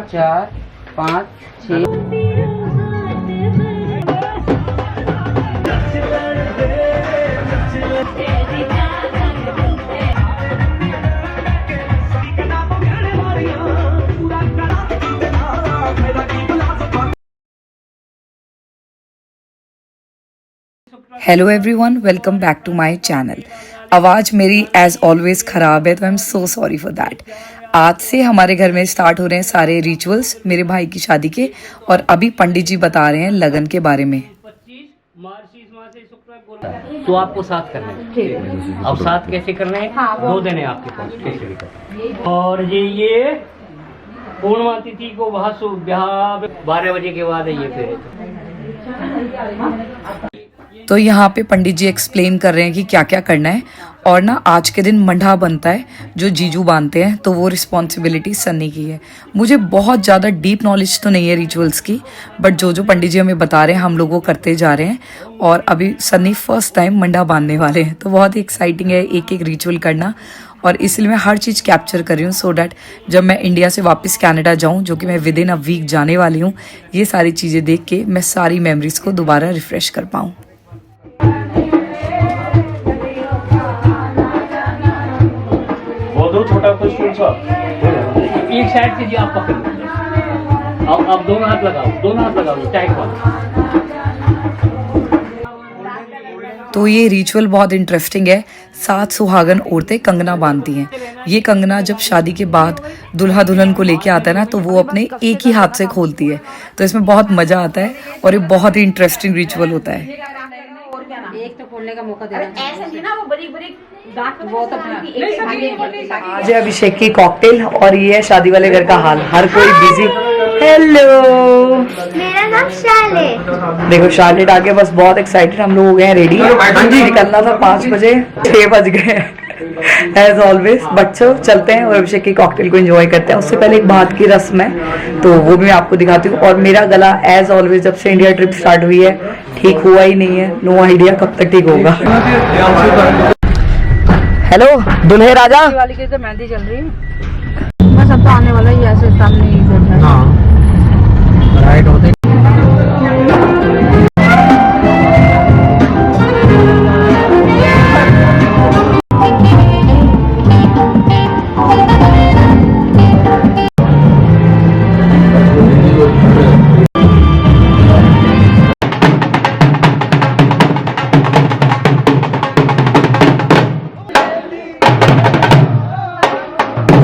4 5 6। Hello everyone, welcome back to my channel. आवाज़ मेरी as always ख़राब है तो I am so sorry for that. आज से हमारे घर में स्टार्ट हो रहे हैं सारे रिचुअल्स मेरे भाई की शादी के, और अभी पंडित जी बता रहे हैं लगन के बारे में। 25 मार्च इस माह से शुक्र तो आपको 7 करने हैं। अब 7 कैसे करने हैं? 2 दिन है आपके पास। और ये पूर्णिमा तिथि को ब्याह 12 बजे के बाद है ये फिर। तो यहाँ पे पंडित जी एक्सप्लेन कर रहे हैं कि क्या क्या करना है। और ना आज के दिन मंडा बनता है जो जीजू बांधते हैं, तो वो रिस्पॉन्सिबिलिटी सन्नी की है। मुझे बहुत ज़्यादा डीप नॉलेज तो नहीं है रिचुअल्स की, बट जो पंडित जी हमें बता रहे हैं हम लोग वो करते जा रहे हैं। और अभी सन्नी फर्स्ट टाइम मंडा बांधने वाले हैं, तो बहुत ही एक्साइटिंग है एक एक रिचुअल करना। और इसलिए मैं हर चीज़ कैप्चर कर रही हूँ सो डैट जब मैं इंडिया से वापस कनाडा जाऊँ, जो कि मैं विद इन अ वीक जाने वाली हूँ, ये सारी चीज़ें देख के मैं सारी मेमोरीज को दोबारा रिफ्रेश कर पाऊँ। दो छोटा कुछ एक साइड से जी आप पकड़ लो। अब दोनों हाथ लगाओ टाइट वाला। तो ये रिचुअल बहुत इंटरेस्टिंग है। 7 सुहागन औरतें कंगना बांधती हैं। ये कंगना जब शादी के बाद दुल्हा दुल्हन को लेके आता है ना, तो वो अपने एक ही हाथ से खोलती है। तो इसमें बहुत मजा आता है और ये बहुत ही इंटरेस्टिंग रिचुअल होता है। एक तो खोलने का मौका देना, ऐसा नहीं ना, वो बड़ी बड़ी वो तो आज है अभिषेक की कॉकटेल और ये है शादी वाले घर का हाल। हर कोई बिजी। हेलो, मेरा नाम शार्लेट। देखो शार्लेट आके बस बहुत एक्साइटेड। हम लोग हो गए हैं रेडी। निकलना था 5 बजे, 6 बज गए एज ऑलवेज। बच्चों चलते हैं और अभिषेक की कॉकटेल को एंजॉय करते हैं। उससे पहले एक बात की रस्म है, तो वो भी मैं आपको दिखाती हूँ। और मेरा गला एज ऑलवेज जब से इंडिया ट्रिप स्टार्ट हुई है ठीक हुआ ही नहीं है। नो आइडिया कब तक ठीक होगा। हेलो दुल्हे राजा। वाली के मेहंदी चल रही है, बस अब तो आने वाला ही ऐसे सामने ही बैठा है। हाँ राइट होते।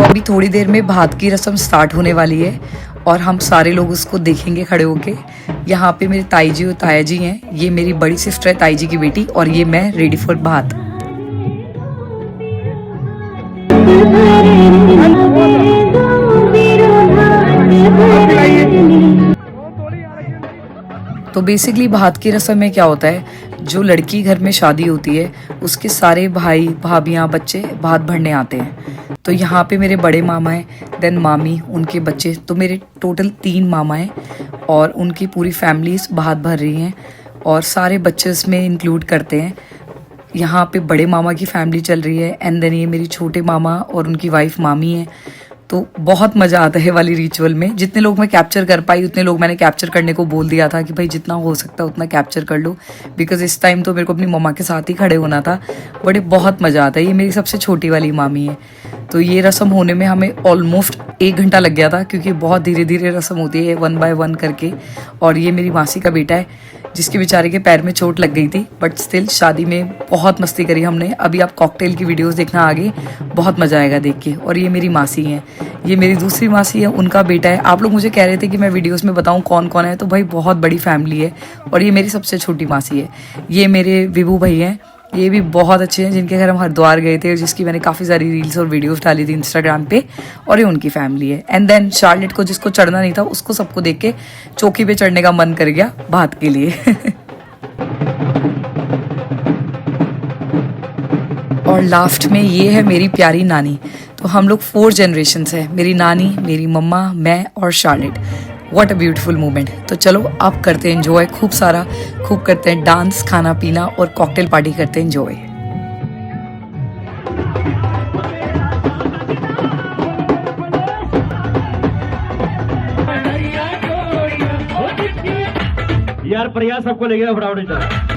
अभी थोड़ी देर में भात की रस्म स्टार्ट होने वाली है और हम सारे लोग उसको देखेंगे खड़े होके। यहाँ पे मेरे ताई जी और ताया जी हैं। ये मेरी बड़ी सिस्टर है ताई जी की बेटी, और ये मैं रेडी फॉर भात। तो बेसिकली भात की रस्म में क्या होता है, जो लड़की घर में शादी होती है उसके सारे भाई भाभियाँ बच्चे भात भरने आते हैं। तो यहाँ पे मेरे बड़े मामा हैं, देन मामी, उनके बच्चे, तो मेरे टोटल 3 मामा हैं और उनकी पूरी फैमिली भात भर रही हैं और सारे बच्चे इसमें इंक्लूड करते हैं। यहाँ पे बड़े मामा की फैमिली चल रही है एंड देन ये मेरी छोटे मामा और उनकी वाइफ मामी है। तो बहुत मज़ा आता है वाली रिचुअल में। जितने लोग मैं कैप्चर कर पाई उतने लोग मैंने कैप्चर करने को बोल दिया था कि भाई जितना हो सकता है उतना कैप्चर कर लो, बिकॉज इस टाइम तो मेरे को अपनी मम्मा के साथ ही खड़े होना था। बट बहुत मज़ा आता है। ये मेरी सबसे छोटी वाली मामी है। तो ये रस्म होने में हमें ऑलमोस्ट 1 घंटा लग गया था, क्योंकि बहुत धीरे धीरे रस्म होती है 1 बाय 1 करके। और ये मेरी मासी का बेटा है जिसके बेचारे के पैर में चोट लग गई थी, बट स्टिल शादी में बहुत मस्ती करी हमने। अभी आप कॉकटेल की वीडियोस देखना आगे, बहुत मजा आएगा देख के। और ये मेरी मासी हैं, ये मेरी दूसरी मासी है, उनका बेटा है। आप लोग मुझे कह रहे थे कि मैं वीडियोस में बताऊं कौन कौन है, तो भाई बहुत बड़ी फैमिली है। और ये मेरी सबसे छोटी मासी है। ये मेरे विभू भाई हैं, ये भी बहुत अच्छे हैं, जिनके घर हम हरिद्वार गए थे और जिसकी मैंने काफ़ी सारी रील्स और वीडियोस डाली थी इंस्टाग्राम पे। और ये उनकी फैमिली है। एंड देन शार्लेट को, जिसको चढ़ना नहीं था, उसको सबको देख के चौकी पे चढ़ने का मन कर गया भात के लिए। और लास्ट में ये है मेरी प्यारी नानी। तो हम लोग 4 जनरेशन्स हैं, मेरी नानी, मेरी मम्मा, मैं और Charlotte. What a beautiful moment. तो चलो आप करते हैं एंजॉय, खूब करते हैं डांस, खाना पीना और कॉकटेल पार्टी करते हैं एंजॉय। प्रयास सबको लेके फटाफट चलो।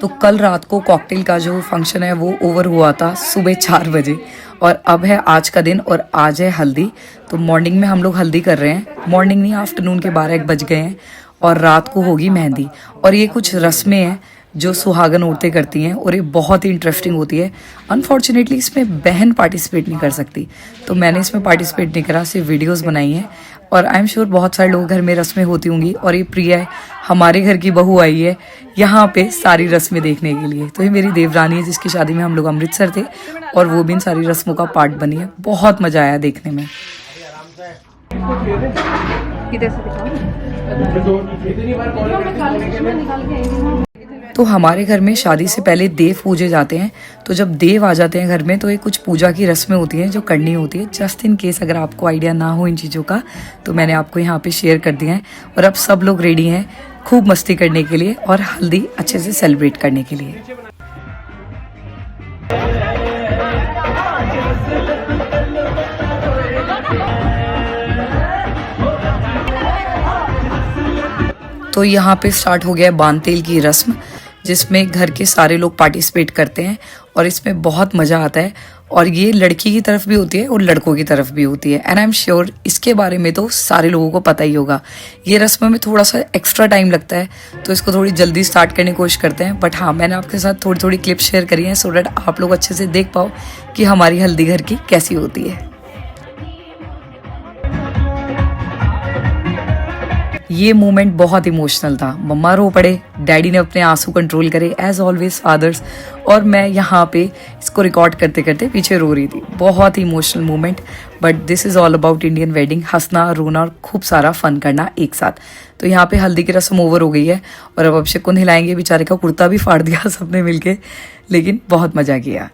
तो कल रात को कॉकटेल का जो फंक्शन है वो ओवर हुआ था सुबह 4 बजे और अब है आज का दिन और आज है हल्दी। तो मॉर्निंग में हम लोग हल्दी कर रहे हैं, मॉर्निंग नहीं आफ्टरनून के 12-1 बज गए हैं और रात को होगी मेहंदी। और ये कुछ रस्में हैं जो सुहागन औरतें करती हैं और ये बहुत ही इंटरेस्टिंग होती है। अनफॉर्चुनेटली इसमें बहन पार्टिसिपेट नहीं कर सकती, तो मैंने इसमें पार्टिसिपेट नहीं करा, सिर्फ वीडियोस बनाई हैं। और आई एम श्योर बहुत सारे लोग घर में रस्में होती होंगी और ये प्रिया है, हमारे घर की बहू आई है यहाँ पे सारी रस्में देखने के लिए। तो ये मेरी देवरानी है जिसकी शादी में हम लोग अमृतसर थे और वो भी इन सारी रस्मों का पार्ट बनी है। बहुत मजा आया देखने में। तो हमारे घर में शादी से पहले देव पूजे जाते हैं। तो जब देव आ जाते हैं घर में तो ये कुछ पूजा की रस्में होती हैं जो करनी होती है। जस्ट इन केस अगर आपको आइडिया ना हो इन चीज़ों का तो मैंने आपको यहाँ पे शेयर कर दिया है। और अब सब लोग रेडी हैं खूब मस्ती करने के लिए और हल्दी अच्छे से सेलिब्रेट करने के लिए। तो यहाँ पे स्टार्ट हो गया बांध तेल की रस्म, जिसमें घर के सारे लोग पार्टिसिपेट करते हैं और इसमें बहुत मज़ा आता है। और ये लड़की की तरफ भी होती है और लड़कों की तरफ भी होती है। एंड आई एम श्योर इसके बारे में तो सारे लोगों को पता ही होगा। ये रस्म में थोड़ा सा एक्स्ट्रा टाइम लगता है तो इसको थोड़ी जल्दी स्टार्ट करने की कोशिश करते हैं। बट हाँ, मैंने आपके साथ थोड़ी थोड़ी क्लिप शेयर करी हैं सो डैट आप लोग अच्छे से देख पाओ कि हमारी हल्दी घर की कैसी होती है। ये मोमेंट बहुत इमोशनल था। मम्मा रो पड़े, डैडी ने अपने आंसू कंट्रोल करे एज ऑलवेज फादर्स, और मैं यहाँ पे इसको रिकॉर्ड करते करते पीछे रो रही थी। बहुत ही emotional moment, but this is all about Indian wedding. हंसना, रोना और खूब सारा फन करना एक साथ। तो यहाँ पे हल्दी की रस्म ओवर हो गई है और अब अभिषेक को नहलाएंगे। बेचारे का कुर्ता भी फाड़ दिया सबने मिलके, लेकिन बहुत मजा किया।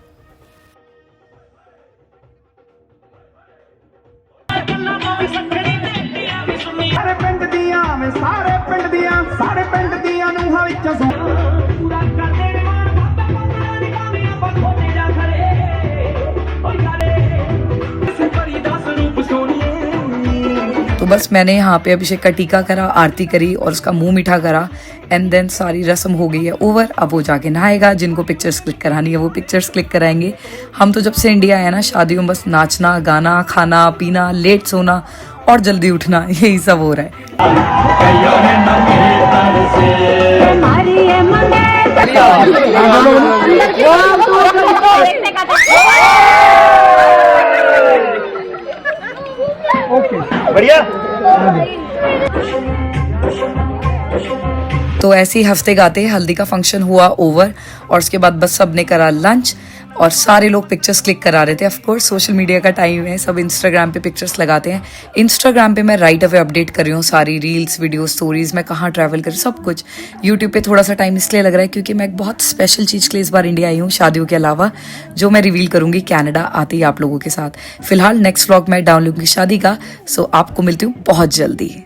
तो बस मैंने यहाँ पे अभिषेक का टीका करा, आरती करी और उसका मुंह मीठा करा एंड देन सारी रस्म हो गई है ओवर। अब वो जाके नहाएगा, जिनको पिक्चर्स क्लिक करानी है वो पिक्चर्स क्लिक कराएंगे। हम तो जब से इंडिया आए ना, शादियों में बस नाचना, गाना, खाना पीना, लेट सोना और जल्दी उठना, यही सब हो रहा है। बढ़िया। तो ऐसे ही हफ्ते गाते हल्दी का फंक्शन हुआ ओवर और उसके बाद बस सबने करा लंच और सारे लोग पिक्चर्स क्लिक करा रहे थे। ऑफ कोर्स सोशल मीडिया का टाइम है, सब इंस्टाग्राम पे पिक्चर्स लगाते हैं। इंस्टाग्राम पे मैं राइट अवे अपडेट कर रही हूँ सारी रील्स, वीडियो, स्टोरीज, मैं कहाँ ट्रैवल कर रही हूँ, सब कुछ। यूट्यूब पे थोड़ा सा टाइम इसलिए लग रहा है क्योंकि मैं एक बहुत स्पेशल चीज़ के लिए इस बार इंडिया आई हूँ शादियों के अलावा, जो मैं रिवील करूँगी कनाडा आते ही आप लोगों के साथ। फिलहाल नेक्स्ट व्लॉग मैं डाउन लूँगी शादी का, सो आपको मिलती हूँ बहुत जल्दी।